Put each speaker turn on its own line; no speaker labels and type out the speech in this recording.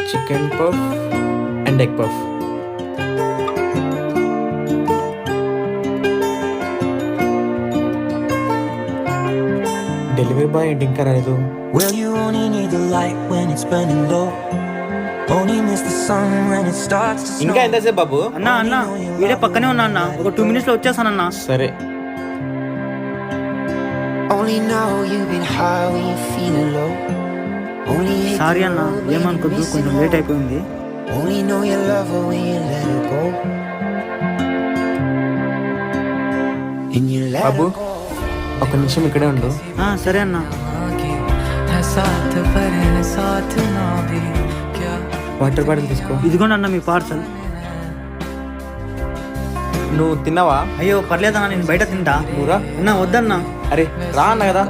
Chicken puff and egg puff. Delivery boy ఏంటి ఇంకా రాలేదు?
Well, you only need the light when it's burning low. Only miss the sun when it starts to snow.
ఇంకా ఎంతసేపు బాబు?
అన్నా అన్నా వీడే పక్కనే ఉన్నా అన్న, ఒక 2 minutes లో వచ్చేసానన్నా.
సరే.
Only know you've been high when you're feeling low. Only hate
sorry
the
అన్న,
road when
ఏమనుకోద్దు,
you're
కొంచెం
missing
లేట్
home.
అయిపోయింది.
Only know you love her when you let her go. And you let
Babu
her go.
ఒక నిమిషం ఇక్కడే ఉండు.
సరే అన్న.
Water bottle తీసుకో.
ఇదిగోండి అన్న మీ పార్సల్.
నువ్వు తిన్నావా?
అయ్యో పర్లేదన్నా, నేను బయట తింటా.
నువ్వురా.
అన్నా వద్దన్నా.
అరే రా అన్న కదా.